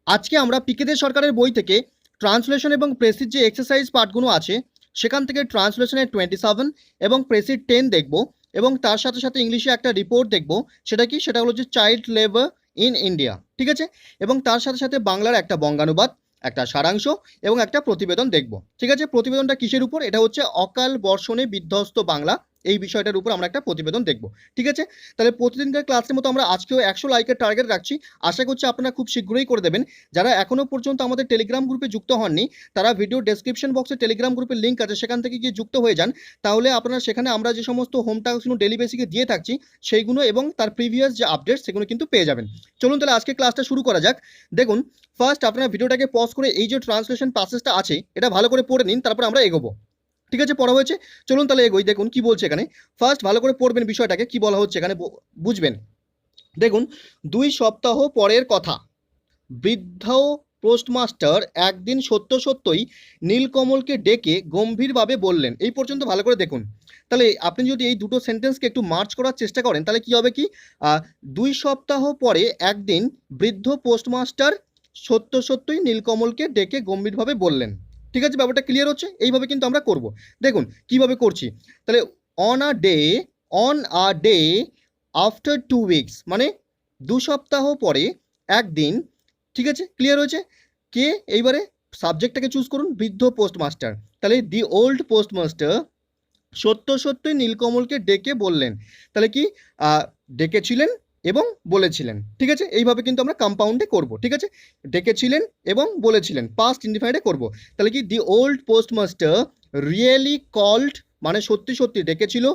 আজকে আমরা পিকে দে সরকারের বই থেকে ট্রান্সলেশন এবং প্রেসির যে এক্সারসাইজ পার্টগুলো আছে সেখান থেকে ট্রান্সলেশনের 27 এবং প্রেসির 10 দেখব এবং তার সাথে সাথে ইংলিশে একটা রিপোর্ট দেখব। সেটা কি? সেটা হলো যে চাইল্ড লেবার ইন ইন্ডিয়া, ঠিক আছে? এবং তার সাথে সাথে বাংলার একটা বঙ্গানুবাদ, একটা সারাংশ এবং একটা প্রতিবেদন দেখব, ঠিক আছে? প্রতিবেদনটা কিসের উপর? এটা হচ্ছে অকাল বর্ষণে বিধ্বস্ত বাংলা, এই বিষয়টার উপর আমরা একটা প্রতিবেদন দেখব, ঠিক আছে? তাহলে প্রতিদিনকার ক্লাসের মতো আমরা আজকেও 100 লাইকের টার্গেট রাখছি। আশা করছি আপনারা খুব শীঘ্রই করে দেবেন। যারা এখনও পর্যন্ত আমাদের টেলিগ্রাম গ্রুপে যুক্ত হননি, তারা ভিডিও ডেসক্রিপশন বক্সে টেলিগ্রাম গ্রুপের লিঙ্ক আছে, সেখান থেকে গিয়ে যুক্ত হয়ে যান। তাহলে আপনারা সেখানে আমরা যে সমস্ত হোম টাস্কগুলো ডেলি বেসিকে দিয়ে থাকছি সেইগুলো এবং তার প্রিভিয়াস যে আপডেট সেগুলো কিন্তু পেয়ে যাবেন। চলুন তাহলে আজকে ক্লাসটা শুরু করা যাক। দেখুন, ফার্স্ট আপনারা ভিডিওটাকে পজ করে এই যে ট্রান্সলেশন প্যাসেজটা আছে এটা ভালো করে পড়ে নিন, তারপর আমরা এগোবো, ঠিক আছে? পড়া হয়েছে, চলুন তাহলে এগোই। দেখুন কি বলছে এখানে, ফার্স্ট ভালো করে পড়বেন বিষয়টাকে, কি বলা হচ্ছে এখানে বুঝবেন। দেখুন, 2 সপ্তাহ পরের কথা। বৃদ্ধ পোস্টমাস্টার একদিন সত্যই নীলকমলকে ডেকে গম্ভীরভাবে বললেন। এই পর্যন্ত ভালো করে দেখুন। তাহলে আপনি যদি এই দুটো সেন্টেন্সকে একটু মার্চ করার চেষ্টা করেন তাহলে কি হবে? কি 2 সপ্তাহ পরে একদিন বৃদ্ধ পোস্টমাস্টার সত্যই নীলকমলকে ডেকে গম্ভীরভাবে বললেন, ঠিক আছে? ব্যাপারটা ক্লিয়ার হচ্ছে? এইভাবে কিন্তু আমরা করব। দেখুন কিভাবে করছি। তাহলে on a day after 2 weeks, মানে 2 সপ্তাহ পরে একদিন, ঠিক আছে? ক্লিয়ার হয়েছে? কে এইবারে সাবজেক্টটাকে চুজ করুন, বৃদ্ধ পোস্টমাস্টার। তাহলে দি ওল্ড পোস্টমাস্টার সত্যই নীলকমলকে ডেকে বললেন। তাহলে কি ডেকেছিলেন এবং বলেছিলেন, ঠিক আছে? এইভাবে কিন্তু আমরা কম্পাউন্ডে করব, ঠিক আছে? ডেকেছিলেন এবং বলেছিলেন, পাস্ট ইনডিফাইন্ডে করব। তাহলে কি the old postmaster really called, মানে সত্যি ডেকেছিল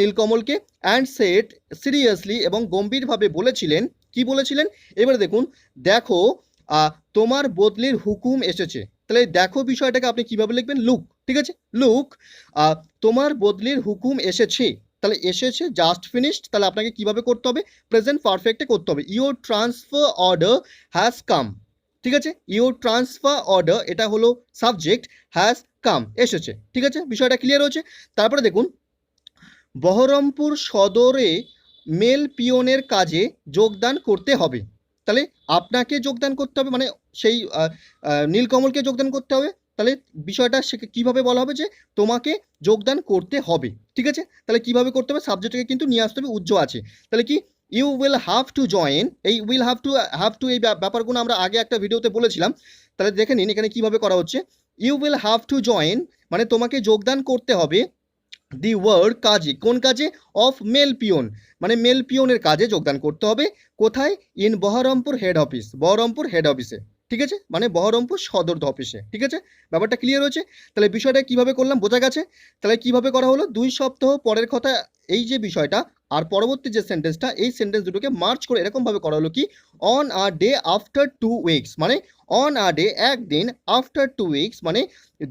নীলকমলকে অ্যান্ড সেড সিরিয়াসলি, এবং গম্ভীরভাবে বলেছিলেন। কি বলেছিলেন? এবারে দেখুন, দেখো তোমার বদলির হুকুম এসেছে। তাহলে দেখো বিষয়টাকে আপনি কিভাবে লিখবেন? লুক, ঠিক আছে? লুক, তোমার বদলির হুকুম এসেছে। তাহলে এসেছে জাস্ট ফিনিশড, তাহলে আপনাকে কিভাবে করতে হবে? প্রেজেন্ট পারফেক্টে করতে হবে। Your transfer order has come, ঠিক আছে? ইউর ট্রান্সফার অর্ডার, এটা হলো সাবজেক্ট, হ্যাজ কাম, এসেছে, ঠিক আছে? বিষয়টা ক্লিয়ার হচ্ছে? তারপরে দেখুন, বহরমপুর সদরে মেল পিয়নের কাজে যোগদান করতে হবে। তাহলে আপনাকে যোগদান করতে হবে, মানে সেই নীলকমলকে যোগদান করতে হবে। তাহলে বিষয়টা সে কীভাবে বলা হবে? যে তোমাকে যোগদান করতে হবে, ঠিক আছে? তাহলে কিভাবে করতে হবে? সাবজেক্টটাকে কিন্তু নিয়ে আসতে হবে, উজ্জ্ব আছে। তাহলে কি you will have to join, এই উইল হ্যাভ টু এই ব্যাপারগুলো আমরা আগে একটা ভিডিওতে বলেছিলাম। তাহলে দেখে নিন এখানে কিভাবে করা হচ্ছে। You will have to join, মানে তোমাকে যোগদান করতে হবে দি ওয়ার্ড, কাজে, কোন কাজে? অফ মেল পিওন, মানে মেল পিওনের কাজে যোগদান করতে হবে। কোথায়? In Baharampur head office, Baharampur head অফিসে, ঠিক আছে? মানে বহরমপুর সদর অফিসে, ঠিক আছে? ব্যাপারটা ক্লিয়ার হয়েছে? তাহলে বিষয়টা কিভাবে করলাম বোঝা গেছে? তাহলে কিভাবে করা হলো? 2 সপ্তাহ পরের কথা, এই যে বিষয়টা আর পরবর্তী যে সেন্টেন্সটা, এই সেন্টেন্স দুটোকে মার্চ করে এরকমভাবে করা হলো কি, on a day after 2 weeks, মানে অন আ ডে, একদিন, আফটার 2 উইকস মানে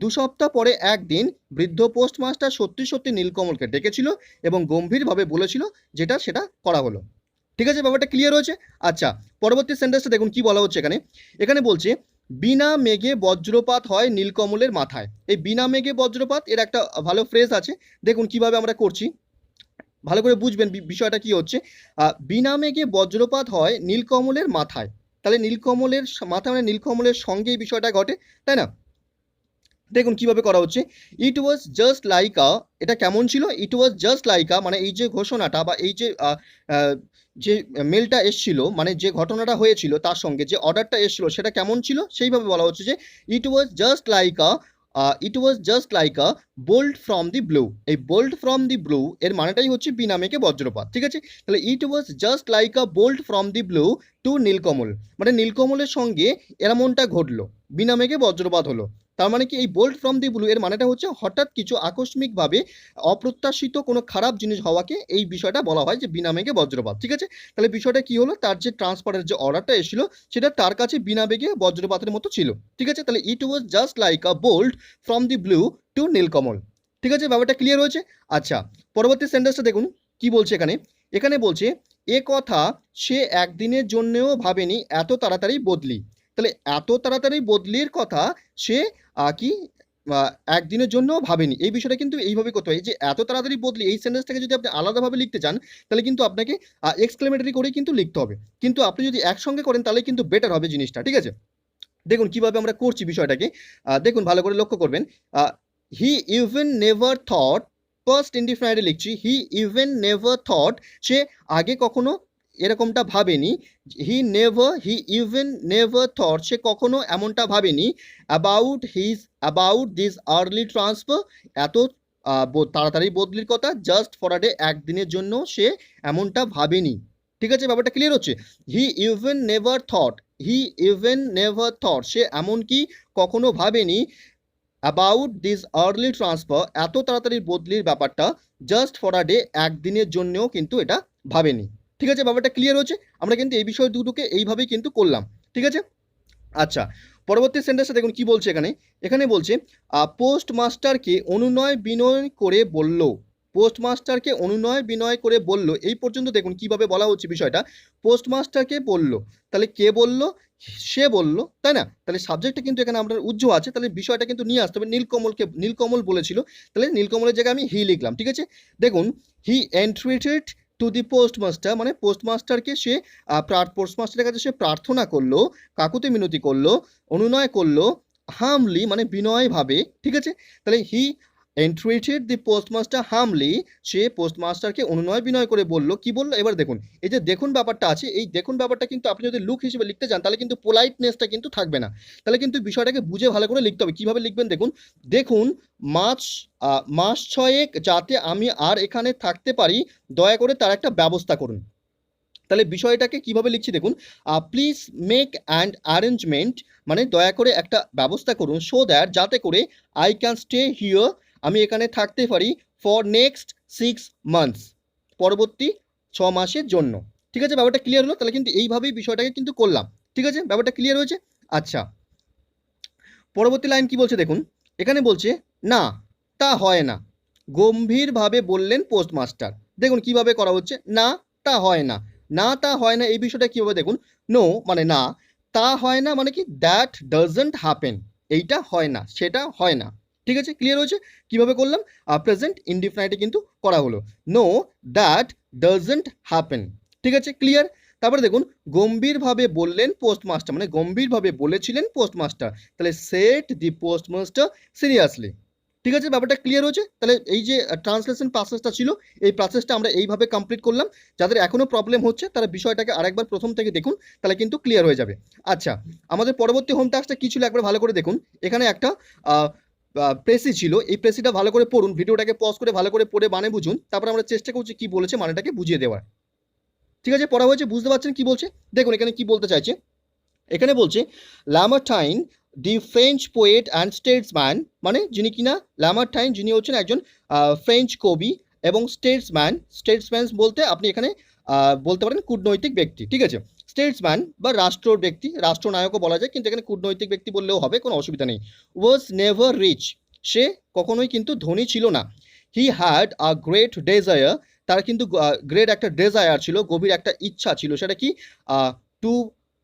2 সপ্তাহ পরে একদিন, বৃদ্ধ পোস্টমাস্টার সত্যি নীলকমলকে ডেকেছিল এবং গম্ভীরভাবে বলেছিল, যেটা সেটা করা হলো, ঠিক আছে? ব্যাপারটা ক্লিয়ার হয়েছে? আচ্ছা, পরবর্তী সেন্টেন্সটা দেখুন কি বলা হচ্ছে এখানে। এখানে বলছে বিনা মেঘে বজ্রপাত হয় নীলকমলের মাথায়। এই বিনা মেঘে বজ্রপাত এর একটা ভালো ফ্রেজ আছে, দেখুন কিভাবে আমরা করছি, ভালো করে বুঝবেন বিষয়টা কি হচ্ছে। বিনা মেঘে বজ্রপাত হয় নীলকমলের মাথায়। তাহলে নীলকমলের মাথায় মানে নীলকমলের সঙ্গে এই বিষয়টা ঘটে, তাই না? দেখুন কিভাবে করা হচ্ছে। ইট ওয়াজ জাস্ট লাইক আ, এটা কেমন ছিল? ইট ওয়াজ জাস্ট লাইক আ, মানে এই যে ঘোষণাটা বা এই যে যে মেলটা এসছিল, মানে যে ঘটনাটা হয়েছিল তার সঙ্গে যে অর্ডারটা এসছিল সেটা কেমন ছিল? সেইভাবে বলা হচ্ছে যে it was just like a, it was just like a bolt from the blue. এই বোল্ট ফ্রম দি ব্লু এর মানেটাই হচ্ছে বিনা মেঘে বজ্রপাত, ঠিক আছে? তাহলে it was just like a bolt from the blue to Nilkamal, মানে নীলকমলের সঙ্গে এমনটা ঘটলো, বিনা মেঘে বজ্রপাত হলো। তার মানে কি এই বোল্ট ফ্রম দি ব্লু এর মানেটা হচ্ছে হঠাৎ কিছু আকস্মিকভাবে অপ্রত্যাশিত কোনো খারাপ জিনিস হওয়াকে এই বিষয়টা বলা হয় যে বিনা মেঘে বজ্রপাত, ঠিক আছে? তাহলে বিষয়টা কি হলো? তার যে ট্রান্সফারের যে অর্ডারটা এসেছিল সেটা তার কাছে বিনা বেগে বজ্রপাতের মতো ছিল, ঠিক আছে? তাহলে it was just like a bolt from the blue to Nilkamal, ঠিক আছে? ব্যাপারটা ক্লিয়ার হয়েছে? আচ্ছা, পরবর্তী সেন্টেন্সটা দেখুন কি বলছে এখানে। এখানে বলছে এ কথা সে একদিনের জন্যও ভাবেনি এত তাড়াতাড়ি বদলি। তাহলে এত তাড়াতাড়ি বদলির কথা সে কি একদিনের জন্য ভাবেনি, এই বিষয়টা কিন্তু এইভাবে করতে হয়। এই যে এত তাড়াতাড়ি বদলি, এই সেন্টেন্সটাকে যদি আপনি আলাদাভাবে লিখতে চান তাহলে কিন্তু আপনাকে এক্সক্লেমেটরি করেই কিন্তু লিখতে হবে, কিন্তু আপনি যদি একসঙ্গে করেন তাহলে কিন্তু বেটার হবে জিনিসটা, ঠিক আছে? দেখুন কিভাবে আমরা করছি বিষয়টাকে, দেখুন ভালো করে লক্ষ্য করবেন। He even never thought, first ইনডিফিনাইটে লিখছি, হি ইভেন নেভার থট, সে আগে কখনো এরকমটা ভাবেনি। হি ইভেন নেভার থট, সে কখনো এমনটা ভাবেনি। অ্যাবাউট দিস আর্লি ট্রান্সফার, এত তাড়াতাড়ি বদলির কথা, জাস্ট ফর আ ডে, একদিনের জন্য সে এমনটা ভাবেনি। ঠিক আছে, ব্যাপারটা ক্লিয়ার হচ্ছে? He even never thought, he even never thought, সে এমনকি কখনো ভাবেনি। অ্যাবাউট দিস আর্লি ট্রান্সফার, এত তাড়াতাড়ি বদলির ব্যাপারটা, জাস্ট ফর আ ডে, একদিনের জন্যও কিন্তু এটা ভাবেনি। ঠিক আছে, ব্যাপারটা ক্লিয়ার হচ্ছে? আমরা কিন্তু এই বিষয় দুটোকে এইভাবেই কিন্তু করলাম, ঠিক আছে? আচ্ছা, পরবর্তী সেন্টেন্সটা দেখুন কি বলছে এখানে। এখানে বলছে পোস্টমাস্টারকে অনুনয় বিনয় করে বলল, পোস্টমাস্টারকে অনুনয় বিনয় করে বলল, এই পর্যন্ত দেখুন কিভাবে বলা হচ্ছে বিষয়টা। পোস্টমাস্টারকে বলল, তাহলে কে বলল? সে বলল, তাই না? তাহলে সাবজেক্টটা কিন্তু এখানে আপনার উজ্জ্ব আছে, তাহলে বিষয়টা কিন্তু নিয়ে আসতে হবে। নীলকমল বলেছিল, তাহলে নীলকমলের জায়গায় আমি হি লিখলাম, ঠিক আছে? দেখুন, হি এন্ট্রিটেড টু দি পোস্টমাস্টার, মানে পোস্টমাস্টারকে সে পোস্টমাস্টারের কাছে সে প্রার্থনা করলো, কাকুতি মিনতি করলো, অনুনয় করলো, হামলি মানে বিনয়ভাবে, ঠিক আছে? তাহলে হি এন্ট্রিটেড দি পোস্টমাস্টার হামলি, সে পোস্টমাস্টারকে অনুনয় বিনয় করে বলল, কি বললো? এবার দেখুন, এই যে দেখুন ব্যাপারটা আছে, এই দেখুন ব্যাপারটা কিন্তু আপনি যদি লুক হিসেবে লিখতে চান তাহলে কিন্তু পোলাইটনেসটা কিন্তু থাকবে না, তাহলে কিন্তু বিষয়টাকে বুঝে ভালো করে লিখতে হবে। কিভাবে লিখবেন দেখুন, দেখুন মাস ছয়েক যাতে আমি আর এখানে থাকতে পারি, দয়া করে তার একটা ব্যবস্থা করুন। তাহলে বিষয়টাকে কিভাবে লিখছি দেখুন, প্লিজ মেক অ্যান্ড অ্যারেঞ্জমেন্ট, মানে দয়া করে একটা ব্যবস্থা করুন, সো দ্যাট, যাতে করে আই ক্যান স্টে হিয়ার, আমি এখানে থাকতে পারি, ফর নেক্সট 6 মান্থস, পরবর্তী 6 মাসের জন্য। ঠিক আছে, ব্যাপারটা ক্লিয়ার হলো? তাহলে কিন্তু এইভাবেই বিষয়টাকে কিন্তু করলাম, ঠিক আছে? ব্যাপারটা ক্লিয়ার হয়েছে? আচ্ছা, পরবর্তী লাইন কি বলছে দেখুন। এখানে বলছে না, তা হয় না, গম্ভীরভাবে বললেন পোস্টমাস্টার। দেখুন কিভাবে করা হচ্ছে, না তা হয় না, না তা হয় না, এই বিষয়টা কিভাবে দেখুন। নো মানে না, তা হয় না মানে কি, দ্যাট ডাজন্ট হ্যাপেন, এইটা হয় না, সেটা হয় না। ঠিক আছে, ক্লিয়ার হয়েছে? কিভাবে করলাম, প্রেজেন্ট ইনডিফিনাইটে কিন্তু করা হলো। নো, দ্যাট ডাজন্ট হ্যাপেন, ঠিক আছে, ক্লিয়ার? তারপরে দেখুন, গম্ভীরভাবে বললেন পোস্টমাস্টার, মানে গম্ভীরভাবে বলেছিলেন পোস্টমাস্টার, তাহলে সেট দি পোস্টমাস্টার সিরিয়াসলি। ঠিক আছে, ব্যাপারটা ক্লিয়ার হয়েছে? তাহলে এই যে ট্রান্সলেশন প্রসেসটা ছিল, এই প্রসেসটা আমরা এইভাবে কমপ্লিট করলাম। যাদের এখনো প্রবলেম হচ্ছে তারা বিষয়টাকে আরেকবার প্রথম থেকে দেখুন, তাহলে কিন্তু ক্লিয়ার হয়ে যাবে। আচ্ছা, আমাদের পরবর্তী হোম টাস্কটা কি ছিল একবার ভালো করে দেখুন। এখানে একটা প্রেসি ছিল, এই প্রেসিটা ভালো করে পড়ুন, ভিডিওটাকে পজ করে ভালো করে পড়ে মানে বুঝুন, তারপর আমরা চেষ্টা করছি কি বলেছে মানেটাকে বুঝিয়ে দেওয়ার। ঠিক আছে, পড়া হয়েছে, বুঝতে পারছেন কি বলছে? দেখুন এখানে কি বলতে চাইছে। এখানে বলছে ল্যামার্টাইন দি ফ্রেঞ্চ পোয়েট অ্যান্ড স্টেটসম্যান, মানে যিনি কিনা ল্যামার্টাইন, যিনি হচ্ছেন একজন ফ্রেঞ্চ কবি এবং স্টেটসম্যান বলতে আপনি এখানে বলতে পারেন কূটনৈতিক ব্যক্তি, ঠিক আছে? স্টেটসম্যান বা রাষ্ট্র ব্যক্তি, রাষ্ট্রনায়কও বলা যায়, কিন্তু এখানে কূটনৈতিক ব্যক্তি বললেও হবে, কোনো অসুবিধা নেই। ওয়াজ নেভার রিচ, সে কখনোই কিন্তু ধনী ছিল না। He had a great desire, তার কিন্তু গ্রেট একটা ডেজায়ার ছিল, গভীর একটা ইচ্ছা ছিল, সেটা কি, to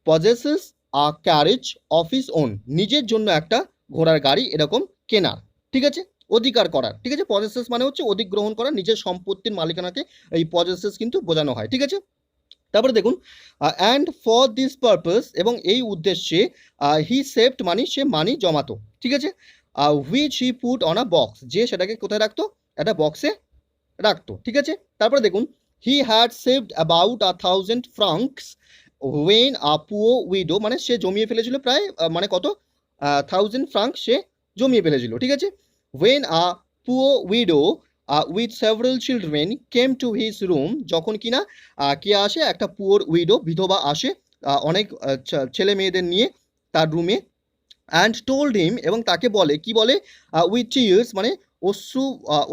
possess a carriage of his own, নিজের জন্য একটা ঘোড়ার গাড়ি এরকম কেনার, ঠিক আছে? অধিকার করার, ঠিক আছে? পজেসেস মানে হচ্ছে অধিগ্রহণ করা, নিজের সম্পত্তির মালিকানাকে এই পজেসেস কিন্তু বোঝানো হয়, ঠিক আছে? তারপরে দেখুন, অ্যান্ড ফর দিস পারপাস, এবং এই উদ্দেশ্যে, হি সেভড মানি, সে মানি জমাতো, ঠিক আছে? Which he put on a box, যে সেটাকে কোথায় রাখতো, একটা বক্সে রাখতো, ঠিক আছে? তারপরে দেখুন, he had saved about 1000 francs when a poor widow, মানে সে জমিয়ে ফেলেছিল প্রায় মানে কত, 1000 ফ্রাঙ্ক সে জমিয়ে ফেলেছিল, ঠিক আছে? When a poor widow with several children came to his room, যখন কিনা কে আসে, একটা পুয়ার উইডো, বিধবা আসে অনেক ছেলে মেয়েদের নিয়ে তার রুমে, অ্যান্ড টোল্ড হিম, এবং তাকে বলে, কি বলে, উইথ টিয়ার্স মানে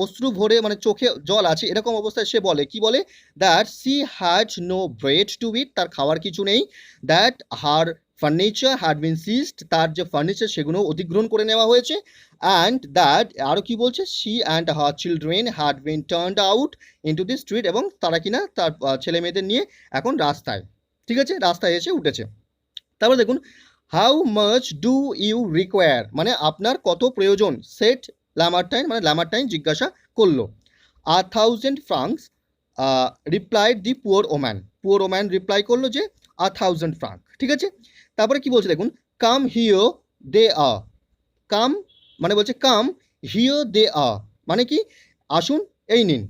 অশ্রু ভরে, মানে চোখে জল আছে এরকম অবস্থায় সে বলে, কি বলে, that she had no bread to eat, তার খাওয়ার কিছু নেই। That her furniture had been seized, তার যে ফার্নিচার সেগুলো অধিগ্রহণ করে নেওয়া হয়েছে। অ্যান্ড দ্যাট, আরও কি বলছে, she and her children had been turned out into the street, এবং তারা কিনা তার ছেলে মেয়েদের নিয়ে এখন রাস্তায়, ঠিক আছে, রাস্তায় এসে উঠেছে। তারপর দেখুন, how much do you require, মানে আপনার কত প্রয়োজন, সেট ল্যামার্টাইন, মানে ল্যামার্টাইন জিজ্ঞাসা করলো। 1,000 francs replied the poor woman reply করলো যে 1,000 ফ্রাঙ্ক, ঠিক আছে। তারপরে কি বলছে দেখুন, কাম হিও দে আ, কাম মানে বলছে কাম হিও দে আ, মানে কি আসুন এই নিন,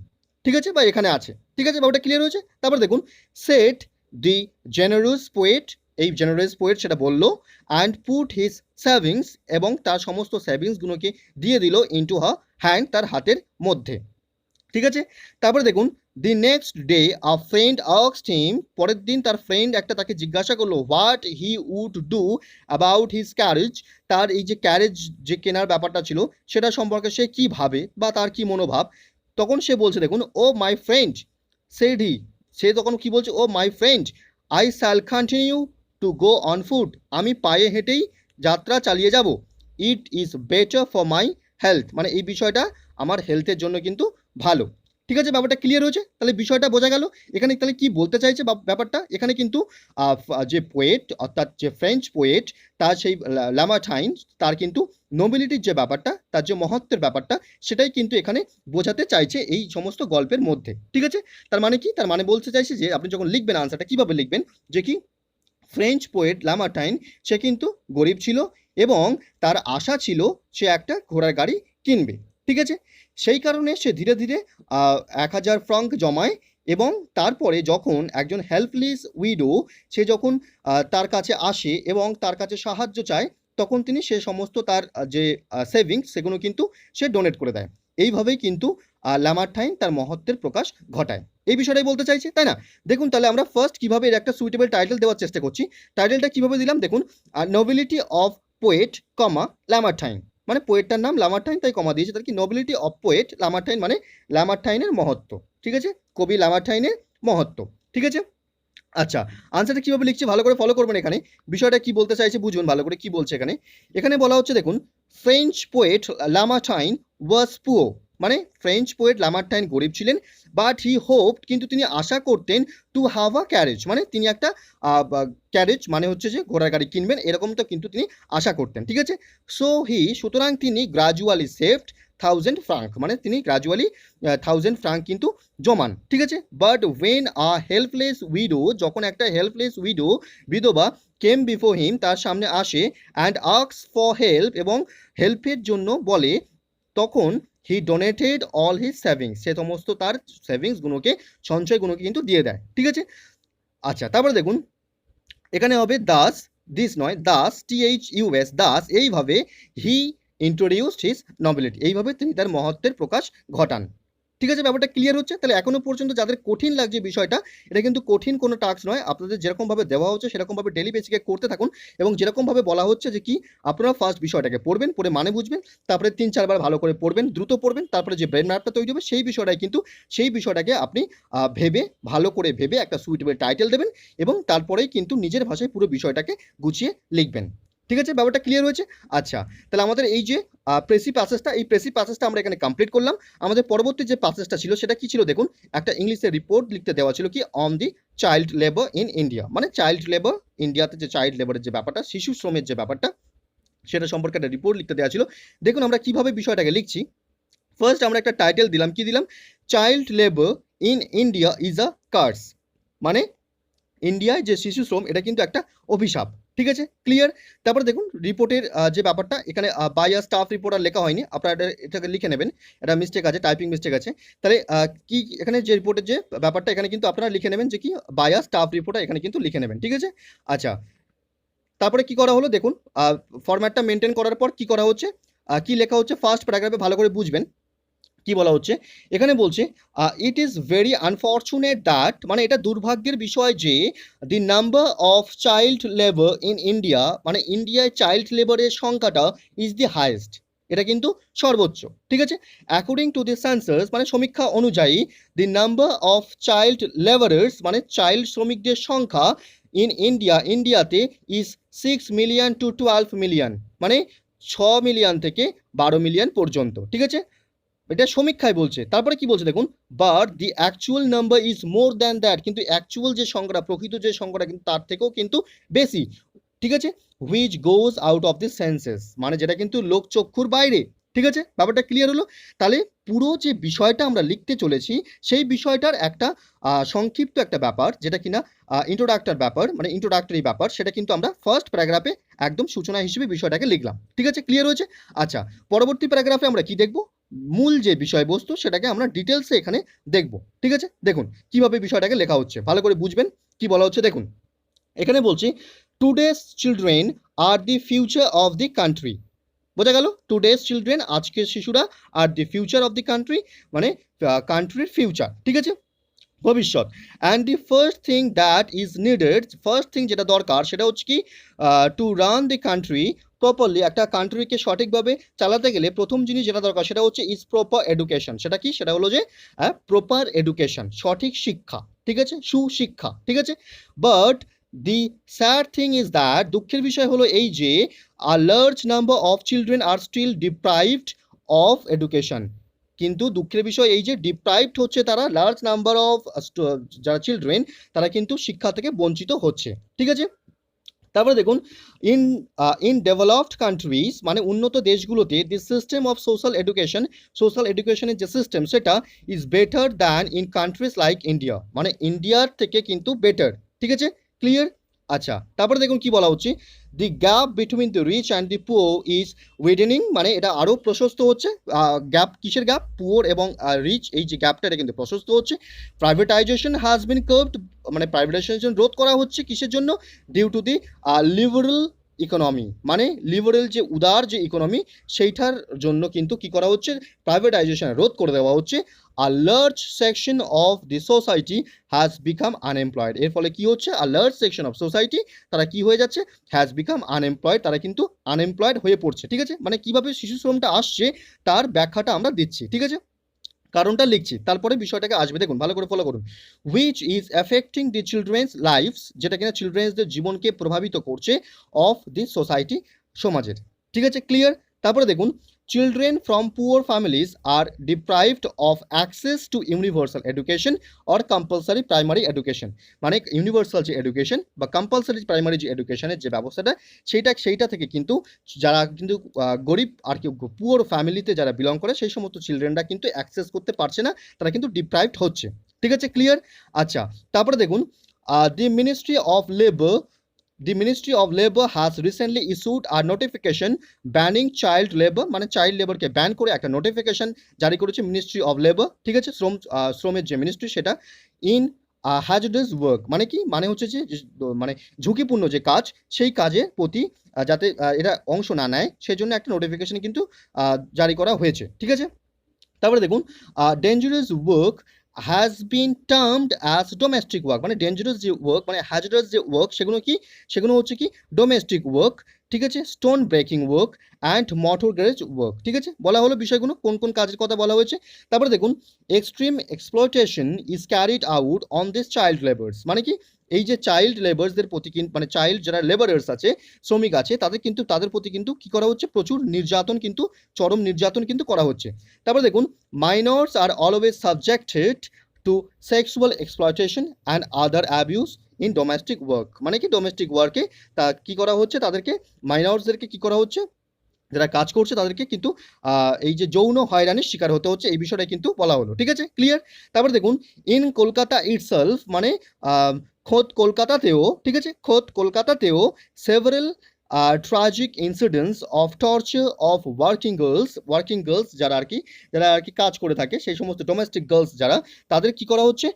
ঠিক আছে, বা এখানে আছে, ঠিক আছে, বা ওটা ক্লিয়ার হয়েছে। তারপর দেখুন, সেট দি জেনারেস পোয়েট, এই জেনারেস পোয়েট সেটা বললো, অ্যান্ড পুট হিজ সেভিংস, এবং তার সমস্ত সেভিংসগুলোকে দিয়ে দিল ইনটু হার হ্যান্ড, তার হাতের মধ্যে, ঠিক আছে। তারপরে দেখুন, the next day a friend asked him, পরের দিন তার ফ্রেন্ড একটা তাকে জিজ্ঞাসা করলো what he would do about his carriage, তার এই যে ক্যারেজ যে কেনার ব্যাপারটা ছিল সেটা সম্পর্কে সে কি ভাবে বা তার কি মনোভাব। তখন সে বলছে দেখুন, ও মাই ফ্রেন্ড সেড হি, সে তখন কি বলছে, oh my friend I shall continue to go on foot, আমি পায়ে হেঁটেই যাত্রা চালিয়ে যাব। It is better for my health, মানে এই বিষয়টা আমার হেলথের জন্য কিন্তু ভালো, ঠিক আছে, ব্যাপারটা ক্লিয়ার হয়েছে। তাহলে বিষয়টা বোঝা গেল এখানে তাহলে কি বলতে চাইছে ব্যাপারটা। এখানে কিন্তু যে পোয়েট অর্থাৎ যে ফ্রেঞ্চ পোয়েট, তার সেই ল্যামার্টাইন, তার কিন্তু নোবিলিটির যে ব্যাপারটা, তার যে মহত্বের ব্যাপারটা, সেটাই কিন্তু এখানে বোঝাতে চাইছে এই সমস্ত গল্পের মধ্যে, ঠিক আছে। তার মানে কি, তার মানে বলতে চাইছে যে আপনি যখন লিখবেন আনসারটা কিভাবে লিখবেন, যে কি ফ্রেঞ্চ পোয়েট ল্যামার্টাইন সে কিন্তু গরিব ছিল এবং তার আশা ছিল সে একটা ঘোড়ার গাড়ি কিনবে, ঠিক আছে। সেই কারণে সে ধীরে ধীরে 1,000 ফ্রাঙ্ক জমায়, এবং তারপরে যখন একজন হেল্পলেস উইডো সে যখন তার কাছে আসে এবং তার কাছে সাহায্য চায়, তখন তিনি সে সমস্ত তার যে সেভিংস সেগুলো কিন্তু সে ডোনেট করে দেয়। এইভাবেই কিন্তু ল্যামার্টাইন তার মহত্বের প্রকাশ ঘটায়, এই বিষয়টাই বলতে চাইছে, তাই না। দেখুন তাহলে আমরা ফার্স্ট কিভাবে এর একটা সুইটেবল টাইটেল দেওয়ার চেষ্টা করছি। টাইটেলটা কিভাবে দিলাম দেখুন, নোবিলিটি অফ পোয়েট কমা ল্যামার্টাইন, মানে পোয়েটটার নাম ল্যামার্টাইন তাই কমা দিয়েছে, তার কি নোবিলিটি অফ পোয়েট ল্যামার্টাইন, মানে ল্যামার্টাইনের মহত্ব, ঠিক আছে, কবি ল্যামার্টাইনের মহত্ব, ঠিক আছে। আচ্ছা, আনসারটা কিভাবে লিখছি ভালো করে ফলো করবেন, এখানে বিষয়টা কি বলতে চাইছে বুঝুন ভালো করে কি বলছে এখানে। এখানে বলা হচ্ছে দেখুন, ফ্রেঞ্চ পোয়েট লামার্টাইন ওয়াজ পুয়ার, মানে ফ্রেঞ্চ পোয়েট লামার্টাইন গরিব ছিলেন, বাট হি হোপড, কিন্তু তিনি আশা করতেন, টু হ্যাভ আ ক্যারেজ, মানে তিনি একটা ক্যারেজ মানে হচ্ছে যে ঘোড়ার গাড়ি কিনবেন, এরকম তো কিন্তু তিনি আশা করতেন, ঠিক আছে। সো হি, সুতরাং তিনি গ্রাজুয়ালি সেভড 1,000 ফ্রাঙ্ক, মানে তিনি গ্রাজুয়ালি 1,000 ফ্রাঙ্ক কিন্তু জমান, ঠিক আছে। But when a helpless widow, যখন একটা হেল্পলেস উইডো বিধবা কেম বিফোর হিম, তার সামনে আসে, অ্যান্ড আস্কস ফর হেল্প, এবং হেল্পের জন্য বলে, তখন হি ডোনেটেড অল হিজ সেভিংস, সে সমস্ত তার সেভিংসগুলোকে সঞ্চয়গুলোকে কিন্তু দিয়ে দেয়, ঠিক আছে। আচ্ছা, তারপরে দেখুন এখানে হবে দাস, দিস নয়, দাস THUS, দাস, এইভাবে হি ইন্ট্রোডিউসড হিজ নবিলিটি, এইভাবে তিনি তার মহত্বের প্রকাশ ঘটান, ঠিক আছে। ব্যাপারটা ক্লিয়ার হচ্ছে। তাহলে এখনো পর্যন্ত যাদের কঠিন লাগছে বিষয়টা, এটা কিন্তু কঠিন কোনো টাস্ক নয়, আপনাদের যেরকমভাবে দেওয়া হচ্ছে সেরকমভাবে ডেলি বেসিকে করতে থাকুন, এবং যেরকমভাবে বলা হচ্ছে যে কি আপনারা ফার্স্ট বিষয়টাকে পড়বেন, পড়ে মানে বুঝবেন, তারপরে 3-4 বার ভালো করে পড়বেন, দ্রুত পড়বেন, তারপরে যে ব্রেন ম্যাপটা তৈরি হবে সেই বিষয়টাই কিন্তু, সেই বিষয়টাকে আপনি ভেবে ভালো করে ভেবে একটা সুইটেবল টাইটেল দেবেন, এবং তারপরেই কিন্তু নিজের ভাষায় পুরো বিষয়টাকে গুছিয়ে লিখবেন, ঠিক আছে। ব্যাপারটা ক্লিয়ার হয়েছে। আচ্ছা, তাহলে আমাদের এই যে প্রেসি প্যাসেজটা, এই প্রেসি প্যাসেজটা আমরা এখানে কমপ্লিট করলাম। আমাদের পরবর্তী যে প্যাসেজটা ছিল সেটা কি ছিল দেখুন, একটা ইংলিশে রিপোর্ট লিখতে দেওয়া ছিল কি on the child labour in India, মানে চাইল্ড লেবার ইন্ডিয়াতে যে চাইল্ড লেবারের যে ব্যাপারটা, শিশু শ্রমের যে ব্যাপারটা, সেটা সম্পর্কে একটা রিপোর্ট লিখতে দেওয়া ছিল। দেখুন আমরা কিভাবে বিষয়টাকে লিখছি। ফার্স্ট আমরা একটা টাইটেল দিলাম, কি দিলাম, child labour in India is a curse, মানে ইন্ডিয়ায় যে শিশু শ্রম এটা কিন্তু একটা অভিশাপ, ঠিক আছে, ক্লিয়ার। তারপরে দেখুন রিপোর্টের যে ব্যাপারটা, এখানে বাই আ স্টাফ রিপোর্টার লেখা হয়নি, আপনারা এটাকে লিখে নেবেন, এটা মিস্টেক আছে, টাইপিং মিস্টেক আছে। তাহলে কি এখানে যে রিপোর্টের যে ব্যাপারটা এখানে কিন্তু আপনারা লিখে নেবেন যে কি বাই আ স্টাফ রিপোর্টার, এখানে কিন্তু লিখে নেবেন, ঠিক আছে। আচ্ছা, তারপরে কি করা হলো দেখুন, ফরম্যাটটা মেনটেন করার পর কি করা হচ্ছে, কি লেখা হচ্ছে ফার্স্ট প্যারাগ্রাফে ভালো করে বুঝবেন কি বলা হচ্ছে। এখানে বলছে it is very unfortunate that, মানে এটা দুর্ভাগ্যের বিষয় যে দি number of child labour in India, মানে ইন্ডিয়ায় চাইল্ড লেবারের সংখ্যাটা ইজ দি হাইয়েস্ট, এটা কিন্তু সর্বোচ্চ, ঠিক আছে। অ্যাকর্ডিং টু দি সেন্সাস, মানে সমীক্ষা অনুযায়ী, দি নাম্বার অফ চাইল্ড লেবারার্স, মানে চাইল্ড শ্রমিকদের সংখ্যা ইন ইন্ডিয়া, ইন্ডিয়াতে ইজ 6 মিলিয়ন টু 12 মিলিয়ন, মানে 6 মিলিয়ন থেকে 12 মিলিয়ন পর্যন্ত, ঠিক আছে, এটা সমীক্ষায় বলছে। তারপরে কি বলছে দেখুন, but the actual number is more than that, কিন্তু অ্যাকচুয়াল যে সংখ্যাটা, প্রকৃত যে সংখ্যাটা কিন্তু তার থেকেও কিন্তু বেশি, ঠিক আছে। Which goes out of the senses, মানে যেটা কিন্তু লোকচক্ষুর বাইরে। ঠিক আছে, ব্যাপারটা ক্লিয়ার হলো? তাহলে পুরো যে বিষয়টা আমরা লিখতে চলেছি সেই বিষয়টার একটা সংক্ষিপ্ত একটা ব্যাপার, যেটা কিনা ইন্ট্রোডাক্টর ব্যাপার, মানে ইন্ট্রোডাক্টরি ব্যাপার, সেটা কিন্তু আমরা ফার্স্ট প্যারাগ্রাফে একদম সূচনা হিসেবে বিষয়টাকে লিখলাম। ঠিক আছে, ক্লিয়ার হয়েছে? আচ্ছা, পরবর্তী প্যারাগ্রাফে আমরা কি দেখব? মূল যে বিষয়বস্তু সেটাকে আমরা ডিটেলসে এখানে দেখব। ঠিক আছে, দেখুন কিভাবে বিষয়টাকে লেখা হচ্ছে, ভালো করে বুঝবেন কি বলা হচ্ছে। দেখুন এখানে বলছি, today's children are the future of the country. বোঝা গেল? টুডেস চিলড্রেন, আজকের শিশুরা, are the future of the country, মানে কান্ট্রির ফিউচার। ঠিক আছে, ভবিষ্যৎ। And the first thing that is needed, first thing যেটা দরকার সেটা হচ্ছে কি, to run the country properly, একটা কান্ট্রিকে সঠিকভাবে চালাতে গেলে প্রথম জিনিস যেটা দরকার সেটা হচ্ছে ইজ প্রপার এডুকেশন। সেটা কি? সেটা হলো যে প্রপার এডুকেশন, সঠিক শিক্ষা। ঠিক আছে, সুশিক্ষা। ঠিক আছে, but the sad thing is that, দুঃখের বিষয় হলো এই যে a large number of children are still deprived of education. কিন্তু দুঃখের বিষয় এই যে ডিপ্রাইভড হচ্ছে তারা, লার্জ নাম্বার অফ যারা চিলড্রেন তারা কিন্তু শিক্ষা থেকে বঞ্চিত হচ্ছে। ঠিক আছে, তারপরে দেখুন, ইন ইন ডেভেলপড কান্ট্রিজ, মানে উন্নত দেশগুলোতে দি সিস্টেম অফ সোশ্যাল এডুকেশনের যে সিস্টেম সেটা is better than in countries like India, মানে ইন্ডিয়ার থেকে কিন্তু বেটার। ঠিক আছে, ক্লিয়ার? আচ্ছা, তারপরে দেখুন কি বলা হচ্ছে, the gap between the rich and the poor is widening, মানে এটা আরও প্রশস্ত হচ্ছে। গ্যাপ কিসের গ্যাপ? পুয়ার এবং রিচ, এই যে গ্যাপটা এটা কিন্তু প্রশস্ত হচ্ছে। প্রাইভেটাইজেশন হ্যাজ বিন কার্ভড, মানে প্রাইভেটাইজেশন রোধ করা হচ্ছে কিসের জন্য? Due to the liberal economy, মানে লিবারেল যে উদার যে ইকোনমি সেইটার জন্য কিন্তু কি করা হচ্ছে? প্রাইভেটাইজেশন রোধ করে দেওয়া হচ্ছে। A large section of the society has become unemployed, এর ফলে কি হচ্ছে? A large section of society তারা কি হয়ে যাচ্ছে? হ্যাজ বিকাম আনএমপ্লয়েড, তারা কিন্তু আনএমপ্লয়েড হয়ে পড়ছে। ঠিক আছে, মানে কিভাবে শিশু শ্রমটা আসছে তার ব্যাখ্যাটা আমরা দিচ্ছি। ঠিক আছে, কারণটা লিখছি, তারপরে বিষয়টাকে আসবে। দেখুন ভালো করে ফলো করুন। Which is affecting the children's lives, যেটা কিনা চিলড্রেন্সদের জীবনকে প্রভাবিত করছে, অফ দি সোসাইটি, সমাজের। ঠিক আছে, ক্লিয়ার? তারপরে দেখুন, children from poor families are deprived of access to universal education or compulsory primary education, মানে ইউনিভার্সাল যে এডুকেশন বা কম্পালসারি প্রাইমারি যে এডুকেশনের যে ব্যবস্থাটা সেইটা থেকে কিন্তু যারা কিন্তু গরিব আর কি পুয়ার ফ্যামিলিতে যারা বিলং করে সেই সমস্ত চিলড্রেনরা কিন্তু অ্যাক্সেস করতে পারছে না, তারা কিন্তু ডিপ্রাইভড হচ্ছে। ঠিক আছে, ক্লিয়ার? আচ্ছা, তারপরে দেখুন, দি ministry of labour has recently issued a notification banning child labor, মানে চাইল্ড লেবারকে ব্যান করে একটা নোটিফিকেশন জারি করেছে মিনিস্ট্রি অফ লেবার। ঠিক আছে, শ্রমের যে মিনিস্ট্রি সেটা, ইন হ্যাজডাস ওয়ার্ক, মানে কি? মানে হচ্ছে যে মানে ঝুঁকিপূর্ণ যে কাজ সেই কাজের প্রতি যাতে এরা অংশ না নেয় সেই জন্য একটা নোটিফিকেশন কিন্তু জারি করা হয়েছে। ঠিক আছে, তারপরে দেখুন, dangerous work has been termed as domestic work, মানে ডেঞ্জারাস যে ওয়ার্ক, মানে হ্যাজারাস যে ওয়ার্ক, সেগুলো কি? সেগুলো হচ্ছে কি? Domestic work. ঠিক আছে, stone breaking work and motor garage work. ঠিক আছে, বলা হলো বিষয়গুলো কোন কোন কাজের কথা বলা হয়েছে। তারপরে দেখুন, extreme exploitation is carried out on this child labours, মানে কি? এই যে চাইল্ড লেবার্সদের প্রতি কিন্তু, মানে চাইল্ড যারা লেবারার্স আছে, শ্রমিক আছে, তাদের প্রতি কিন্তু কি করা হচ্ছে? প্রচুর নির্যাতন কিন্তু, চরম নির্যাতন কিন্তু করা হচ্ছে। তারপরে দেখুন, minors are always subjected to sexual exploitation and other abuse in domestic work, মানে কি? ডোমেস্টিক ওয়ার্কে তা কি করা হচ্ছে? তাদেরকে, মাইনরসদেরকে কি করা হচ্ছে? যারা কাজ করছে তাদেরকে কিন্তু এই যে যৌন হয়রানির শিকার হতে হচ্ছে, এই বিষয়টা কিন্তু বলা হলো। ঠিক আছে, ক্লিয়ার? তারপরে দেখুন, ইন কলকাতা ইটসেলফ, মানে খোদ কলকাতাতেও, ঠিক আছে, খোদ কলকাতাতেও several tragic incidents of torture of working girls যারা আর কি কাজ করে থাকে, সেই সমস্ত ডোমেস্টিক গার্লস যারা, তাদের কি করা হচ্ছে?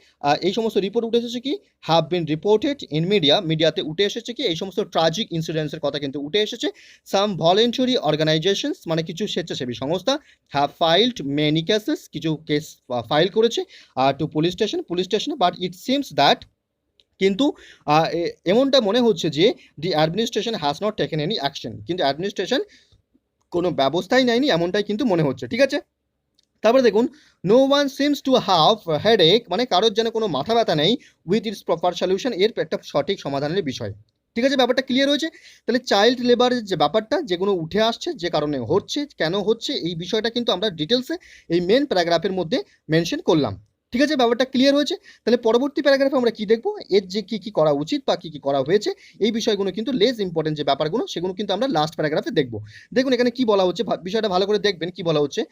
এই সমস্ত রিপোর্ট উঠে এসেছে কি? হ্যাভ বিন রিপোর্টেড ইন মিডিয়াতে উঠে এসেছে কি? এই সমস্ত ট্রাজিক ইনসিডেন্টসের কথা কিন্তু উঠে এসেছে। সাম ভলেন্টারি অর্গানাইজেশনস, মানে কিছু স্বেচ্ছাসেবী সংস্থা, হ্যাভ ফাইলড মেনি কেসেস, কিছু কেস ফাইল করেছে টু পুলিশ স্টেশনে, বাট ইট সিমস দ্যাট, কিন্তু এমনটা মনে হচ্ছে যে দি administration has not taken any action, কিন্তু অ্যাডমিনিস্ট্রেশন কোনো ব্যবস্থাই নেয়নি, এমনটাই কিন্তু মনে হচ্ছে। ঠিক আছে, তারপরে দেখুন, no one seems to have headache, মানে কারোর যেন কোনো মাথা ব্যথা নেই, উইথ ইটস প্রপার সলিউশন, এর একটা সঠিক সমাধানের বিষয়। ঠিক আছে, ব্যাপারটা ক্লিয়ার হয়েছে? তাহলে চাইল্ড লেবারের যে ব্যাপারটা, যেগুলো উঠে আসছে, যে কারণে হচ্ছে, কেন হচ্ছে, এই বিষয়টা কিন্তু আমরা ডিটেলসে এই মেন প্যারাগ্রাফের মধ্যে মেনশন করলাম। ঠিক আছে, ব্যাপারটা ক্লিয়ার হয়েছে। তাহলে পরবর্তী প্যারাগ্রাফে আমরা কি দেখবো, এর যে কি কি করা উচিত বা কি কি করা হয়েছে, এই বিষয়গুলো কিন্তু লেস ইম্পর্টেন্ট যে ব্যাপারগুলো সেগুলো কিন্তু আমরা লাস্ট প্যারাগ্রাফে দেখবো। দেখুন এখানে কি বলা হচ্ছে, বিষয়টা ভালো করে দেখবেন কি বলা হচ্ছে।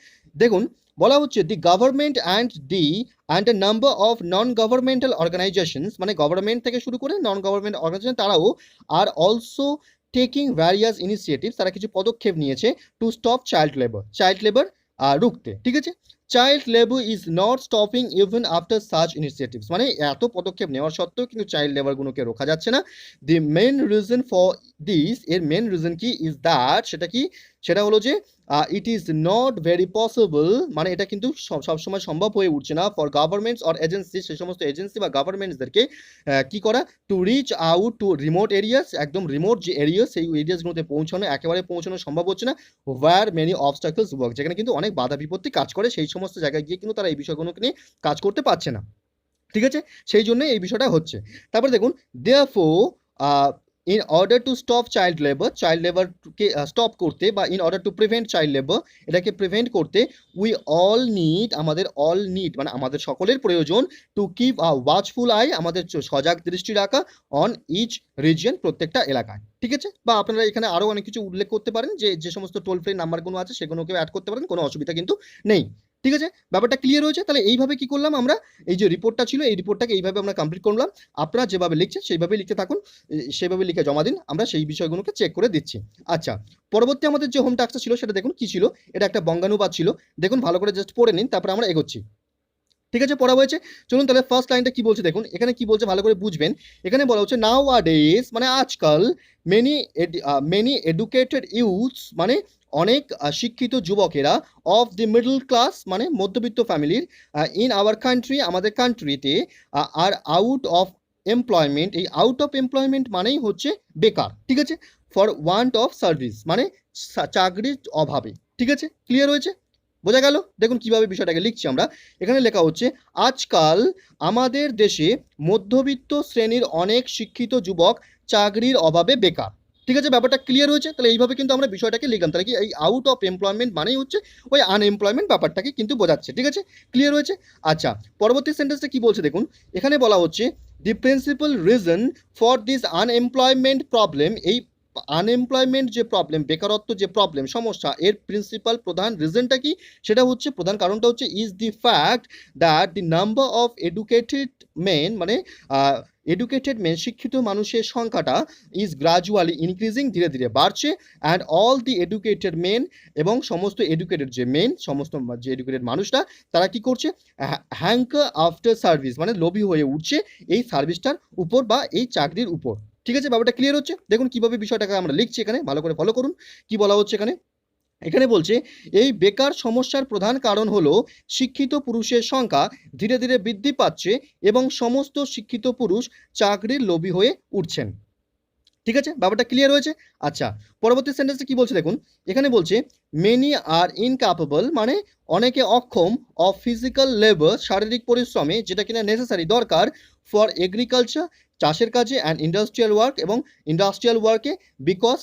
দেখুন বলা হচ্ছে the government and a number of non governmental organisations, মানে গভর্নমেন্ট থেকে শুরু করে নন গভর্নমেন্ট অর্গানাইজেশন তারাও are also taking various initiatives, তারা কিছু পদক্ষেপ নিয়েছে টু স্টপ চাইল্ড লেবার রুখতে। ঠিক আছে, child labour is not stopping even after such initiatives, মানে এত পদক্ষেপ নেওয়ার সত্ত্বেও কিন্তু চাইল্ড লেবারগুলোকে রোখা যাচ্ছে না। দি মেন রিজন ফর দিস, এর মেন রিজন কি, ইজ দ্যাট, সেটা কি, সেটা হলো যে it is not very possible, মানে এটা কিন্তু সবসময় সম্ভব হয়ে উঠছে না ফর গভর্নমেন্টস অর এজেন্সি, সেই সমস্ত এজেন্সি বা গভর্নমেন্টসদেরকে কি করা, to reach out to remote areas, একদম রিমোট যে এরিয়া সেই এরিয়াসগুলোতে পৌঁছানো, একেবারে পৌঁছানো সম্ভব হচ্ছে না। ওয়্যার মেনি অবস্টাকলস ওয়ার্ক, যেখানে কিন্তু অনেক বাধা বিপত্তি কাজ করে, সেই সমস্ত জায়গায় গিয়ে কিন্তু তারা এই বিষয়গুলোকে নিয়ে কাজ করতে পারছে না। ঠিক আছে, সেই জন্য এই বিষয়টা হচ্ছে। তারপর দেখুন therefore in order to stop child লেবারকে স্টপ করতে, বা in order to prevent child labour, এটাকে প্রিভেন্ট করতে, আমাদের অল নিড মানে আমাদের সকলের প্রয়োজন, to keep a watchful eye, আমাদের সজাগ দৃষ্টি রাখা, অন ইচ রিজিয়ন, প্রত্যেকটা এলাকায়। ঠিক আছে, বা আপনারা এখানে আরও অনেক কিছু উল্লেখ করতে পারেন, যে সমস্ত টোল ফ্রি নাম্বারগুলো আছে সেগুলোকেও অ্যাড করতে পারেন, কোনো অসুবিধা কিন্তু নেই। ঠিক আছে, ব্যাপারটা ক্লিয়ার হয়েছে। তাহলে এইভাবে কি করলাম আমরা, এই যে রিপোর্টটা ছিল এই রিপোর্টটাকে এইভাবে আমরা কমপ্লিট করলাম। আপনারা যেভাবে লিখছেন সেইভাবে লিখতে থাকুন, সেইভাবে লিখে জমা দিন, আমরা সেই বিষয়গুলোকে চেক করে দিচ্ছি। আচ্ছা, পরবর্তী আমাদের যে হোম টাস্কটা ছিল সেটা দেখুন কি ছিল, এটা একটা বঙ্গানুবাদ ছিল। দেখুন ভালো করে জাস্ট পড়ে নিন, তারপরে আমরা এগোচ্ছি। ঠিক আছে, পড়া হয়েছে, চলুন তাহলে ফার্স্ট লাইনটা কি বলছে দেখুন, এখানে কি বলছে ভালো করে বুঝবেন। এখানে বলা হচ্ছে নাও আ ডেজ, মানে আজকাল, মেনি এডুকেটেড ইউথস, মানে অনেক শিক্ষিত যুবকেরা, অফ দি মিডল ক্লাস, মানে মধ্যবিত্ত ফ্যামিলির, ইন আওয়ার কান্ট্রি, আমাদের কান্ট্রিতে, আর আউট অফ এমপ্লয়মেন্ট, এই আউট অফ এমপ্লয়মেন্ট মানেই হচ্ছে বেকার। ঠিক আছে, ফর ওয়ান্ট অফ সার্ভিস, মানে চাকরির অভাবে। ঠিক আছে, ক্লিয়ার হয়েছে, বোঝা গেল। দেখুন কিভাবে বিষয়টাকে লিখছি আমরা, এখানে লেখা হচ্ছে আজকাল আমাদের দেশে মধ্যবিত্ত শ্রেণীর অনেক শিক্ষিত যুবক চাকরির অভাবে বেকার। ঠিক আছে, ব্যাপারটা ক্লিয়ার হয়েছে। তাহলে এইভাবে কিন্তু আমরা বিষয়টাকে লিখলাম, তাহলে কি এই আউট অফ এমপ্লয়মেন্ট মানেই হচ্ছে ওই আনএমপ্লয়মেন্ট ব্যাপারটাকে কিন্তু বোঝাচ্ছে। ঠিক আছে, ক্লিয়ার হয়েছে। আচ্ছা, পরবর্তী সেন্টেন্সটা কি বলছে দেখুন, এখানে বলা হচ্ছে the principal reason for this unemployment problem, এই আনএমপ্লয়মেন্ট যে প্রবলেম, বেকারত্ব যে প্রবলেম সমস্যা, এর প্রিন্সিপাল প্রধান রিজনটা কি, সেটা হচ্ছে প্রধান কারণটা হচ্ছে is the fact that the number of educated men, মানে এডুকেটেড মেন, শিক্ষিত মানুষের সংখ্যাটা, ইজ গ্রাজুয়ালি ইনক্রিজিং, ধীরে ধীরে বাড়ছে, and all the educated men, এবং সমস্ত এডুকেটেড যে মেন, সমস্ত যে এডুকেটেড মানুষরা, তারা কি করছে, হ্যাঙ্কার আফটার সার্ভিস, মানে লোভী হয়ে উঠছে এই সার্ভিসটার উপর বা এই চাকরির উপর। ঠিক আছে, ব্যাপারটা ক্লিয়ার হচ্ছে। দেখুন কিভাবে বিষয়টাকে আমরা লিখছি, এখানে ভালো করে ফলো করুন কি বলা হচ্ছে এখানে। এখানে বলছে এই বেকার সমস্যার প্রধান কারণ হলো শিক্ষিত পুরুষের সংখ্যা ধীরে ধীরে বৃদ্ধি পাচ্ছে এবং সমস্ত শিক্ষিত পুরুষ চাকরির লোভী হয়ে উঠছেন। ঠিক আছে, ব্যাপারটা ক্লিয়ার হয়েছে। আচ্ছা, পরবর্তী সেন্টেন্সে কি বলছে দেখুন, এখানে বলছে মেনি আর ইনক্যাপেবল, মানে অনেকে অক্ষম, অফ ফিজিক্যাল লেবার, শারীরিক পরিশ্রমে, যেটা কিনা নেসেসারি দরকার, ফর এগ্রিকালচার, চাষের কাজে, অ্যান্ড ইন্ডাস্ট্রিয়াল ওয়ার্ক, এবং ইন্ডাস্ট্রিয়াল ওয়ার্কে, বিকজ,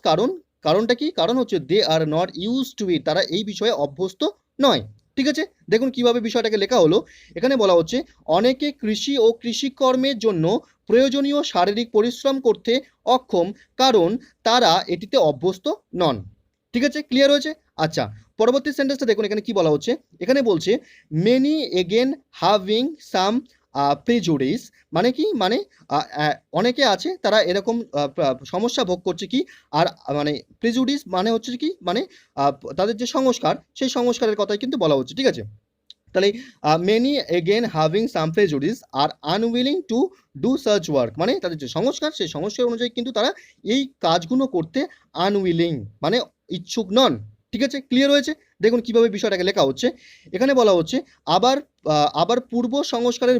কারণটা কি, কারণ হচ্ছে দে আর নট ইউজ টু ইট, তারা এই বিষয়ে অভ্যস্ত নয়। ঠিক আছে, দেখুন কিভাবে বিষয়টাকে লেখা হলো, এখানে বলা হচ্ছে অনেকে কৃষি ও কৃষিকর্মের জন্য প্রয়োজনীয় শারীরিক পরিশ্রম করতে অক্ষম, কারণ তারা এটিতে অভ্যস্ত নন। ঠিক আছে, ক্লিয়ার হয়েছে। আচ্ছা, পরবর্তী সেন্টেন্সটা দেখুন, এখানে কি বলা হচ্ছে, এখানে বলছে many again having some prejudice, মানে কি, মানে অনেকে আছে তারা এরকম সমস্যা ভোগ করছে কি, আর মানে প্রিজুডিস মানে হচ্ছে কি, মানে তাদের যে সংস্কার, সেই সংস্কারের কথাই কিন্তু বলা হচ্ছে। ঠিক আছে, তাহলে many again having some prejudice are unwilling to do search work, মানে তাদের যে সংস্কার, সেই সংস্কার অনুযায়ী কিন্তু তারা এই কাজগুলো করতে আনউইলিং, মানে ইচ্ছুক নন। ঠিক আছে, ক্লিয়ার হয়েছে। দেখুন কিভাবে বিষয়টাকে লেখা হচ্ছে, এখানে বলা হচ্ছে আবার পূর্ব সংস্কারের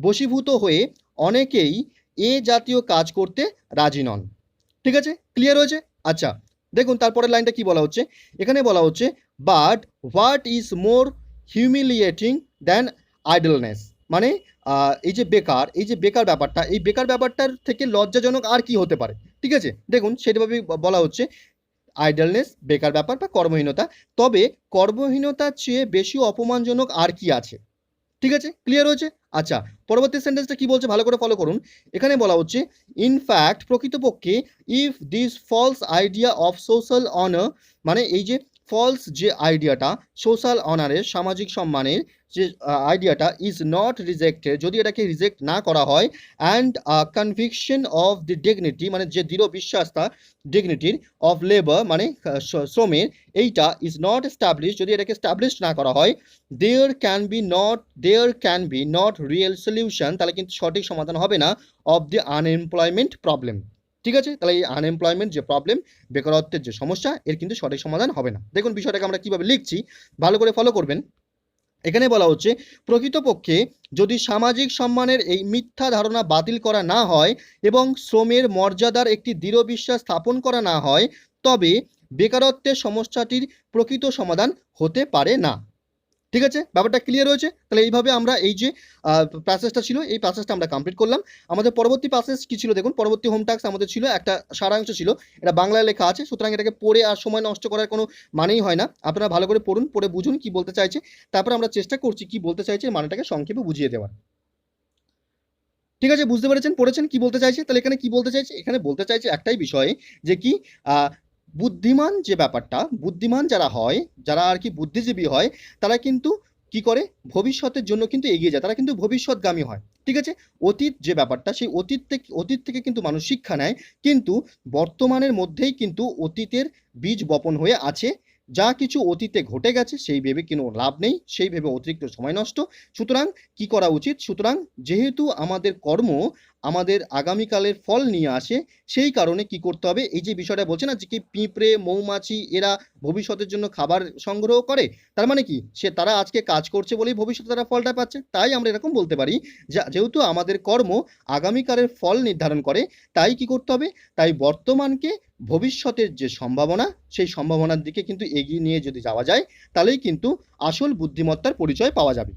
বশীভূত হয়ে অনেকেই এ জাতীয় কাজ করতে রাজি নন। ঠিক আছে, ক্লিয়ার হয়েছে। আচ্ছা, দেখুন তারপরের লাইনটা কি বলা হচ্ছে, এখানে বলা হচ্ছে but what is more humiliating than idleness, মানে এই যে বেকার ব্যাপারটা, এই বেকার ব্যাপারটার থেকে লজ্জাজনক আর কি হতে পারে। ঠিক আছে, দেখুন সেটাভাবেই বলা হচ্ছে আইডলনেস, বেকার ব্যাপার বা কর্মহীনতা, তবে কর্মহীনতার চেয়ে বেশি অপমানজনক আর কি আছে। ঠিক আছে, ক্লিয়ার হয়েছে? আচ্ছা, পরবর্তী সেন্টেন্সটা কি বলছে ভালো করে ফলো করুন। এখানে বলা হচ্ছে ইনফ্যাক্ট প্রকৃতপক্ষে if this false idea of social honour, মানে এই যে ফলস যে আইডিয়াটা সোশ্যাল অনারের সামাজিক সম্মানের যে আইডিয়াটা ইজ নট রিজেক্টেড, যদি এটাকে রিজেক্ট না করা হয়, and conviction of the dignity, মানে যে দৃঢ় বিশ্বাসটা ডিগনিটির, অফ লেবার মানে শ্রমের, এইটা ইজ নট এস্টাবলিশ, যদি এটাকে এস্টাবলিশ না করা হয়, there can be not real solution, তাহলে কিন্তু সঠিক সমাধান হবে না অফ দি আনএমপ্লয়মেন্ট প্রবলেম। ঠিক আছে, তাহলে এই আনএমপ্লয়মেন্ট যে প্রবলেম, বেকারত্বের যে সমস্যা, এর কিন্তু সঠিক সমাধান হবে না। দেখুন বিষয়টাকে আমরা কিভাবে লিখছি, ভালো করে ফলো করবেন। এখানে বলা হচ্ছে প্রকৃতপক্ষে যদি সামাজিক সম্মানের এই মিথ্যা ধারণা বাতিল করা না হয় এবং শ্রমের মর্যাদার একটি দৃঢ় বিশ্বাস স্থাপন করা না হয়, তবে বেকারত্বের সমস্যাটির প্রকৃত সমাধান হতে পারে না। ঠিক আছে, ব্যাপারটা ক্লিয়ার হয়েছে? তাহলে এইভাবে আমরা এই যে প্যাসেজটা ছিল, এই প্যাসেজটা আমরা কমপ্লিট করলাম। আমাদের পরবর্তী প্যাসেজ কি ছিল দেখুন, পরবর্তী হোম টাস্ক আমাদের ছিল একটা সারাংশ ছিল, এটা বাংলায় লেখা আছে, সুতরাং এটাকে পড়ে আর সময় নষ্ট করার কোনো মানেই হয় না। আপনারা ভালো করে পড়ুন, পড়ে বুঝুন কি বলতে চাইছে, তারপর আমরা চেষ্টা করছি কি বলতে চাইছে মানেটাকে সংক্ষেপে বুঝিয়ে দেওয়ার। ঠিক আছে, বুঝতে পেরেছেন, পড়েছেন কি বলতে চাইছে? তাহলে এখানে কি বলতে চাইছে, এখানে বলতে চাইছে একটাই বিষয়ে যে কি বুদ্ধিমান যে ব্যাপারটা, বুদ্ধিমান যারা হয়, যারা আর কি বুদ্ধিজীবী হয়, তারা কিন্তু কি করে ভবিষ্যতের জন্য কিন্তু এগিয়ে যায়, তারা কিন্তু ভবিষ্যৎগামী হয়। ঠিক আছে, অতীত যে ব্যাপারটা, সেই অতীত থেকে কিন্তু মানুষ শিক্ষা নেয়, কিন্তু বর্তমানের মধ্যেই কিন্তু অতীতের বীজ বপন হয়ে আছে। যা কিছু অতীতে ঘটে গেছে সেই ভেবে কোনো লাভ নেই, সেই ভেবে অতিরিক্ত সময় নষ্ট। সুতরাং কি করা উচিত, সুতরাং যেহেতু আমাদের কর্ম আমাদের আগামীকালের ফল নিয়ে আসে, সেই কারণে কি করতে হবে, এই যে বিষয়টা বলছে না যে কি পিঁপড়ে মৌমাছি এরা ভবিষ্যতের জন্য খাবার সংগ্রহ করে, তার মানে কি তারা আজকে কাজ করছে বলেই ভবিষ্যতে তারা ফলটা পাচ্ছে। তাই আমরা এরকম বলতে পারি যেহেতু আমাদের কর্ম আগামীকালের ফল নির্ধারণ করে, তাই কি করতে হবে, তাই বর্তমানকে ভবিষ্যতের যে সম্ভাবনা, সেই সম্ভাবনার দিকে কিন্তু এগিয়ে নিয়ে যদি যাওয়া যায়, তাহলেই কিন্তু আসল বুদ্ধিমত্তার পরিচয় পাওয়া যাবে।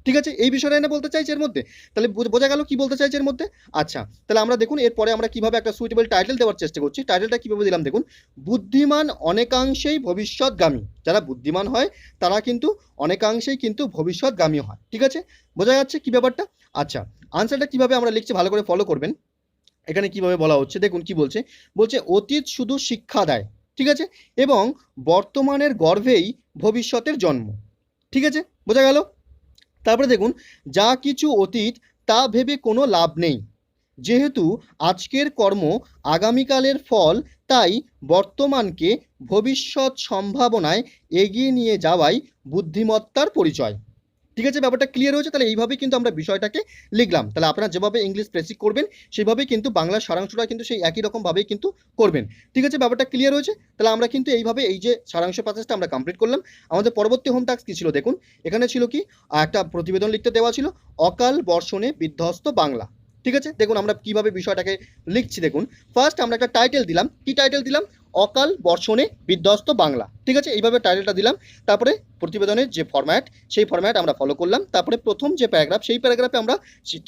ঠিক আছে, এই বিষয়টা এনে বলতে চাইছে এর মধ্যে, তাহলে বোঝা গেল কি বলতে চাইছে এর মধ্যে। আচ্ছা, তাহলে আমরা দেখুন এরপরে আমরা কিভাবে একটা সুইটেবল টাইটেল দেওয়ার চেষ্টা করছি। টাইটেলটা কিভাবে দিলাম দেখুন, বুদ্ধিমান অনেকাংশেই ভবিষ্যৎগামী। যারা বুদ্ধিমান হয় তারা কিন্তু অনেকাংশেই কিন্তু ভবিষ্যৎগামী হয়। ঠিক আছে, বোঝা যাচ্ছে কি ব্যাপারটা? আচ্ছা, আনসারটা কিভাবে আমরা লিখছি ভালো করে ফলো করবেন। এখানে কিভাবে বলা হচ্ছে দেখুন কি বলছে, বলছে অতীত শুধু শিক্ষা দেয়, ঠিক আছে, এবং বর্তমানের গর্ভেই ভবিষ্যতের জন্ম। ঠিক আছে, বোঝা গেল? তারপরে দেখুন, যা কিছু অতীত তা ভেবে কোনো লাভ নেই, যেহেতু আজকের কর্ম আগামীকালের ফল, তাই বর্তমানকে ভবিষ্যৎ সম্ভাবনায় এগিয়ে নিয়ে যাওয়াই বুদ্ধিমত্তার পরিচয়। ঠিক আছে, ব্যাপারটা ক্লিয়ার হয়েছে? তাহলে এইভাবেই কিন্তু আমরা বিষয়টাকে লিখলাম। তাহলে আপনারা যেভাবে ইংলিশ বেসিক করবেন সেইভাবেই কিন্তু বাংলার সারাংশটা কিন্তু সেই একই রকমভাবেই কিন্তু করবেন। ঠিক আছে, ব্যাপারটা ক্লিয়ার হয়েছে? তাহলে আমরা কিন্তু এইভাবে এই যে সারাংশ প্যাসেজটা আমরা কমপ্লিট করলাম। আমাদের পরবর্তী হোম টাস্ক কী ছিল দেখুন, এখানে ছিল কি একটা প্রতিবেদন লিখতে দেওয়া ছিল, অকাল বর্ষণে বিধ্বস্ত বাংলা। ঠিক আছে, দেখুন আমরা কিভাবে বিষয়টাকে লিখছি দেখুন। ফার্স্ট আমরা একটা টাইটেল দিলাম, কি টাইটেল দিলাম, অকাল বর্ষণে বিধ্বস্ত বাংলা। ঠিক আছে, এইভাবে টাইটেলটা দিলাম। তারপরে প্রতিবেদনের যে ফরম্যাট, সেই ফরম্যাট আমরা ফলো করলাম। তারপরে প্রথম যে প্যারাগ্রাফ, সেই প্যারাগ্রাফে আমরা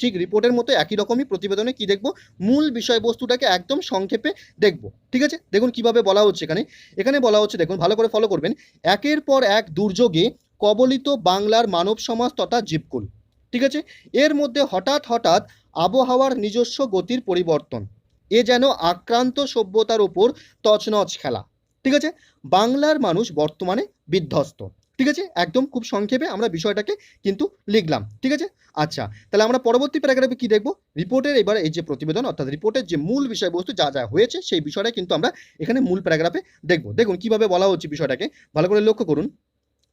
ঠিক রিপোর্টের মতো একই রকমই প্রতিবেদনে কি দেখব, মূল বিষয়বস্তুটাকে একদম সংক্ষেপে দেখব। ঠিক আছে, দেখুন কিভাবে বলা হচ্ছে এখানে। এখানে বলা হচ্ছে দেখুন ভালো করে ফলো করবেন, একের পর এক দুর্যোগে কবলিত বাংলার মানব সমাজ তথা জীবকুল। ঠিক আছে, এর মধ্যে হঠাৎ হঠাৎ আবহাওয়ার নিজস্ব গতির পরিবর্তন, এ যেন আক্রান্ত সভ্যতার ওপর তছনছ খেলা। ঠিক আছে, বাংলার মানুষ বর্তমানে বিধ্বস্ত। ঠিক আছে, একদম খুব সংক্ষেপে আমরা বিষয়টাকে কিন্তু লিখলাম। ঠিক আছে, আচ্ছা, তাহলে আমরা পরবর্তী প্যারাগ্রাফে কি দেখব, রিপোর্টের এবার এই যে প্রতিবেদন অর্থাৎ রিপোর্টের যে মূল বিষয়বস্তু যা যা হয়েছে সেই বিষয়টা কিন্তু আমরা এখানে মূল প্যারাগ্রাফে দেখব। দেখুন কিভাবে বলা হচ্ছে বিষয়টাকে, ভালো করে লক্ষ্য করুন।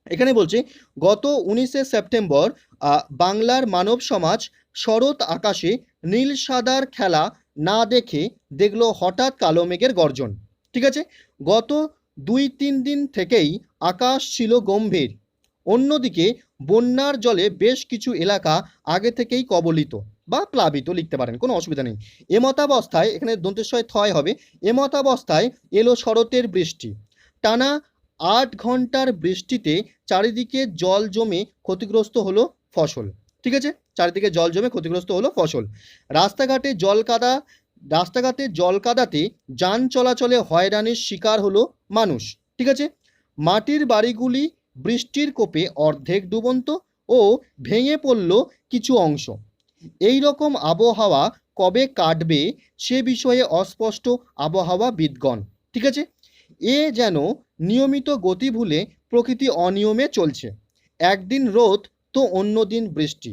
এখানে বলছে গত 19শে সেপ্টেম্বর বাংলার মানব সমাজ শরৎ আকাশে নীল সাদার খেলা না দেখে দেখলো হঠাৎ কালো মেঘের গর্জন। ঠিক আছে, গত 2-3 দিন থেকেই আকাশ ছিল গম্ভীর। অন্যদিকে বন্যার জলে বেশ কিছু এলাকা আগে থেকেই কবলিত বা প্লাবিত লিখতে পারেন, কোনো অসুবিধা নেই। এমতাবস্থায়, এখানে দন্তেশ্বয় থয় হবে, এমতাবস্থায় এলো শরতের বৃষ্টি। টানা 8 ঘন্টার বৃষ্টিতে চারিদিকে জল জমে ক্ষতিগ্রস্ত হলো ফসল। ঠিক আছে, চারিদিকে জল জমে ক্ষতিগ্রস্ত হলো ফসল। রাস্তাঘাটে জল কাদাতে যান চলাচলে হয়রানির শিকার হলো মানুষ। ঠিক আছে, মাটির বাড়িগুলি বৃষ্টির কোপে অর্ধেক ডুবন্ত, ও ভেঙে পড়ল কিছু অংশ। এই রকম আবহাওয়া কবে কাটবে সে বিষয়ে অস্পষ্ট আবহাওয়াবিদগণ। ঠিক আছে, এ যেন নিয়মিত গতি ভুলে প্রকৃতি অনিয়মে চলছে। একদিন রোদ তো অন্য দিন বৃষ্টি,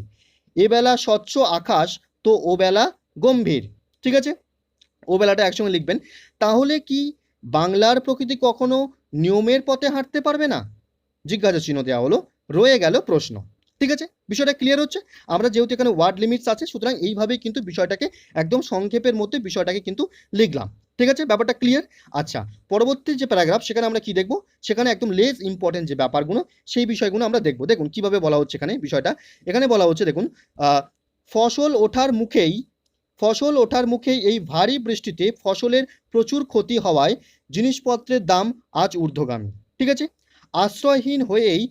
এবেলা স্বচ্ছ আকাশ তো ওবেলা গম্ভীর। ঠিক আছে, ওবেলাটা একসঙ্গে লিখবেন। তাহলে কি বাংলার প্রকৃতি কখনো নিয়মের পথে হাঁটতে পারবে না? জিজ্ঞাসা চিহ্ন দেওয়া হলো, রয়ে গেল প্রশ্ন। ঠিক আছে, বিষয়টা ক্লিয়ার হচ্ছে। আমরা যেহেতু এখানে ওয়ার্ড লিমিটস আছে, সুতরাং এইভাবেই কিন্তু বিষয়টাকে একদম সংক্ষেপের মধ্যে বিষয়টাকে কিন্তু লিখলাম। ঠিক আছে, ব্যাপারটা ক্লিয়ার। আচ্ছা, পরবর্তী যে প্যারাগ্রাফ সেখানে আমরা কি দেখব, সেখানে একদম লেস ইম্পর্টেন্ট যে ব্যাপারগুলো সেই বিষয়গুলো আমরা দেখব। দেখুন কিভাবে বলা হচ্ছে এখানে বিষয়টা। এখানে বলা হচ্ছে দেখুন, ফসল ওঠার মুখেই এই ভারী বৃষ্টিতে ফসলের প্রচুর ক্ষতি হওয়ায় জিনিসপত্রের দাম আজ ঊর্ধ্বগামী। ঠিক আছে, আশ্রয়হীন হয়েই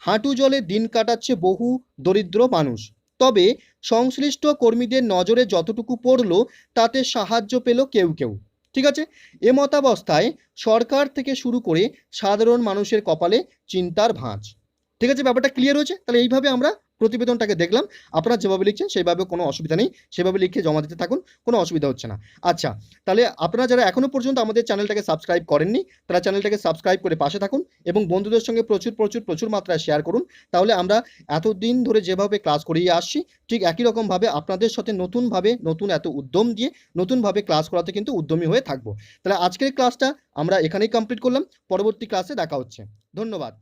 হাঁটু জলে দিন কাটাচ্ছে বহু দরিদ্র মানুষ। তবে সংশ্লিষ্ট কর্মীদের নজরে যতটুকু পড়ল তাতে সাহায্য পেল কেউ কেউ। ঠিক আছে, এমতাবস্থায় সরকার থেকে শুরু করে সাধারণ মানুষের কপালে চিন্তার ভাঁজ। ঠিক আছে, ব্যাপারটা ক্লিয়ার হয়েছে। তাহলে এইভাবে আমরা প্রতিবেদনটাকে দেখলাম। আপনারা যেভাবে লিখছেন সেইভাবে কোনো অসুবিধা নেই, সেভাবে লিখে জমা দিতে থাকুন, কোনো অসুবিধা হচ্ছে না। আচ্ছা, তাহলে আপনারা যারা এখনো পর্যন্ত আমাদের চ্যানেলটাকে সাবস্ক্রাইব করেননি তারা চ্যানেলটাকে সাবস্ক্রাইব করে পাশে থাকুন এবং বন্ধুদের সঙ্গে প্রচুর প্রচুর প্রচুর মাত্রায় শেয়ার করুন। তাহলে আমরা এতদিন ধরে যেভাবে ক্লাস করিয়ে আসছি ঠিক একই রকমভাবে আপনাদের সাথে নতুনভাবে নতুন এত উদ্যম দিয়ে নতুনভাবে ক্লাস করাতে কিন্তু উদ্যমী হয়ে থাকবো। তাহলে আজকের ক্লাসটা আমরা এখানেই কমপ্লিট করলাম, পরবর্তী ক্লাসে দেখা হচ্ছে। ধন্যবাদ।